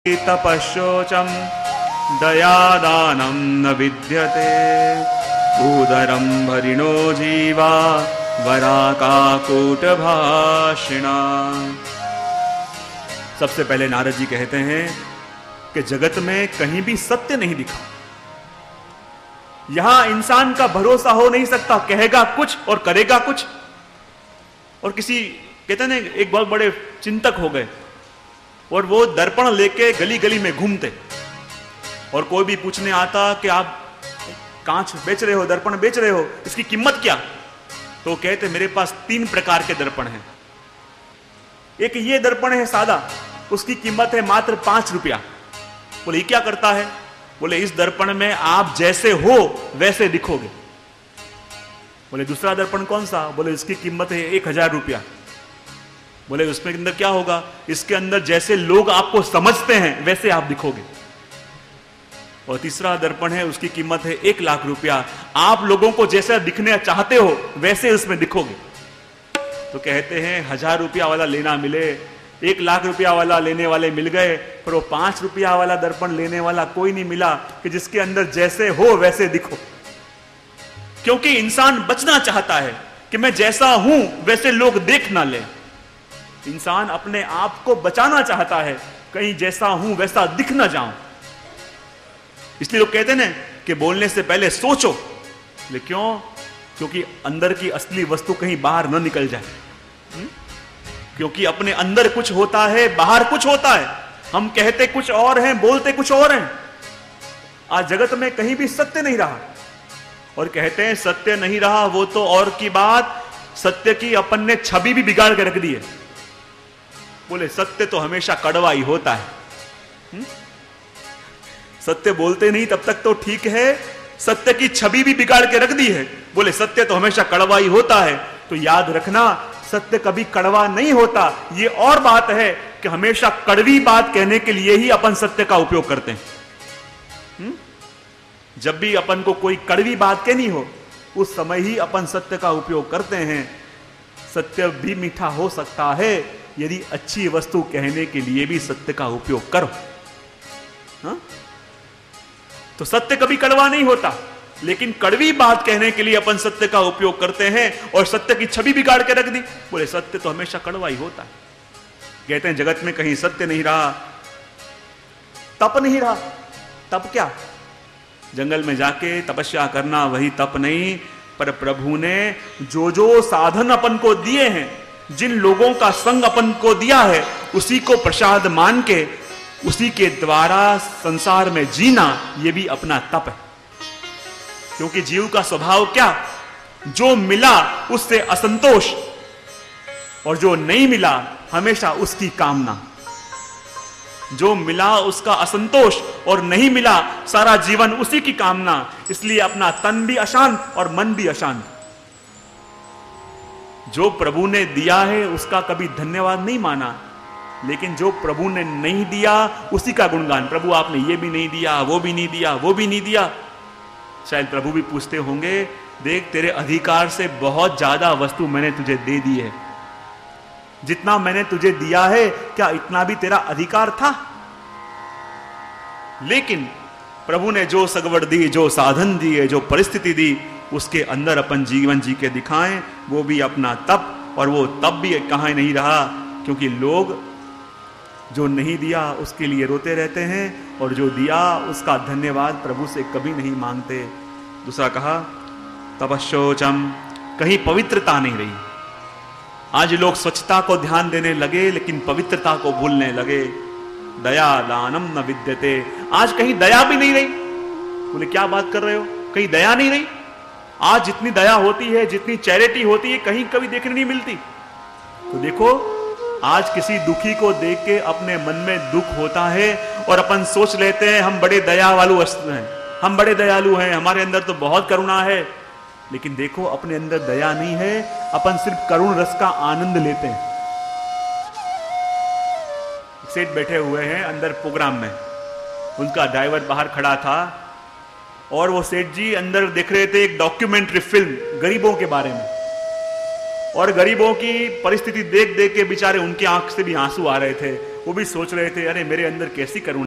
तपशोचम दयादानं न विद्यते उदरं भरिणो जीवा वराकाकूटभाषिणा। सबसे पहले नारद जी कहते हैं कि जगत में कहीं भी सत्य नहीं दिखा। यहां इंसान का भरोसा हो नहीं सकता, कहेगा कुछ और करेगा कुछ। और किसी कहते हैं एक बहुत बड़े चिंतक हो गए और वो दर्पण लेके गली गली में घूमते और कोई भी पूछने आता कि आप कांच बेच रहे हो, दर्पण बेच रहे हो, इसकी कीमत क्या? तो कहते मेरे पास 3 प्रकार के दर्पण हैं। एक ये दर्पण है सादा, उसकी कीमत है मात्र 5 रुपया। बोले ये क्या करता है? बोले इस दर्पण में आप जैसे हो वैसे दिखोगे। बोले दूसरा दर्पण कौन सा? बोले इसकी कीमत है 1000 रुपया। बोले उसमें अंदर क्या होगा? इसके अंदर जैसे लोग आपको समझते हैं वैसे आप दिखोगे। और तीसरा दर्पण है, उसकी कीमत है 1 लाख रुपया। आप लोगों को जैसा दिखने चाहते हो वैसे उसमें दिखोगे। तो कहते हैं 1000 रुपया वाला लेना मिले, 1 लाख रुपया वाला लेने वाले मिल गए, पर वो 5 रुपया वाला दर्पण लेने वाला कोई नहीं मिला कि जिसके अंदर जैसे हो वैसे दिखो। क्योंकि इंसान बचना चाहता है कि मैं जैसा हूं वैसे लोग देख ना ले। इंसान अपने आप को बचाना चाहता है, कहीं जैसा हूं वैसा दिख ना जाऊं। इसलिए लोग कहते हैं ना कि बोलने से पहले सोचो। लेकिन क्यों? क्योंकि अंदर की असली वस्तु कहीं बाहर न निकल जाए। क्योंकि अपने अंदर कुछ होता है, बाहर कुछ होता है। हम कहते कुछ और हैं, बोलते कुछ और हैं। आज जगत में कहीं भी सत्य नहीं रहा। और कहते हैं सत्य नहीं रहा वो तो और की बात, सत्य की अपन ने छवि भी बिगाड़ के रख दी है। बोले सत्य तो हमेशा कड़वा ही होता है। सत्य बोलते नहीं तब तक तो ठीक है, सत्य की छवि भी बिगाड़ के रख दी है। बोले सत्य तो हमेशा कड़वा ही होता है। तो याद रखना, सत्य कभी कड़वा नहीं होता। ये और बात है कि हमेशा कड़वी बात कहने के लिए ही अपन सत्य का उपयोग करते हैं। जब भी अपन को कोई कड़वी बात कहनी हो उस समय ही अपन सत्य का उपयोग करते हैं। सत्य भी मीठा हो सकता है यदि अच्छी वस्तु कहने के लिए भी सत्य का उपयोग करो। हा? तो सत्य कभी कड़वा नहीं होता, लेकिन कड़वी बात कहने के लिए अपन सत्य का उपयोग करते हैं और सत्य की छवि बिगाड़ के रख दी। बोले सत्य तो हमेशा कड़वा ही होता है। कहते हैं जगत में कहीं सत्य नहीं रहा, तप नहीं रहा। तप क्या? जंगल में जाके तपस्या करना वही तप नहीं, पर प्रभु ने जो जो साधन अपन को दिए हैं, जिन लोगों का संग अपन को दिया है, उसी को प्रसाद मान के उसी के द्वारा संसार में जीना, यह भी अपना तप है। क्योंकि जीव का स्वभाव क्या? जो मिला उससे असंतोष, और जो नहीं मिला हमेशा उसकी कामना। जो मिला उसका असंतोष और नहीं मिला सारा जीवन उसी की कामना। इसलिए अपना तन भी अशांत और मन भी अशांत। जो प्रभु ने दिया है उसका कभी धन्यवाद नहीं माना, लेकिन जो प्रभु ने नहीं दिया उसी का गुणगान। प्रभु आपने ये भी नहीं दिया, वो भी नहीं दिया, वो भी नहीं दिया। शायद प्रभु भी पूछते होंगे, देख तेरे अधिकार से बहुत ज्यादा वस्तु मैंने तुझे दे दी है। जितना मैंने तुझे दिया है क्या इतना भी तेरा अधिकार था? लेकिन प्रभु ने जो सगवड़ दी, जो साधन दिए, जो परिस्थिति दी, उसके अंदर अपन जीवन जी के दिखाएं, वो भी अपना तप। और वो तप भी कहां नहीं रहा, क्योंकि लोग जो नहीं दिया उसके लिए रोते रहते हैं और जो दिया उसका धन्यवाद प्रभु से कभी नहीं मांगते। दूसरा कहा तपशोचम, कहीं पवित्रता नहीं रही। आज लोग स्वच्छता को ध्यान देने लगे लेकिन पवित्रता को भूलने लगे। दया दानम न विद्यते, आज कहीं दया भी नहीं रही। बोले क्या बात कर रहे हो? कहीं दया नहीं रही? आज जितनी दया होती है, जितनी चैरिटी होती है, कहीं कभी देखने नहीं मिलती। तो देखो, आज किसी दुखी को देख के अपने मन में दुख होता है और अपन सोच लेते हैं हम बड़े दया वालू हैं, हम बड़े दयालु हैं, हमारे अंदर तो बहुत करुणा है। लेकिन देखो अपने अंदर दया नहीं है, अपन सिर्फ करुण रस का आनंद लेते हैं। सेठ बैठे हुए हैं अंदर प्रोग्राम में, उनका ड्राइवर बाहर खड़ा था और वो सेठ जी अंदर देख रहे थे एक डॉक्यूमेंट्री फिल्म गरीबों के बारे में। और गरीबों की परिस्थिति देख देख के बेचारे उनकी आंख से भी आंसू आ रहे थे वो भी सोच रहे थे, अरे मेरे अंदर कैसी करुणा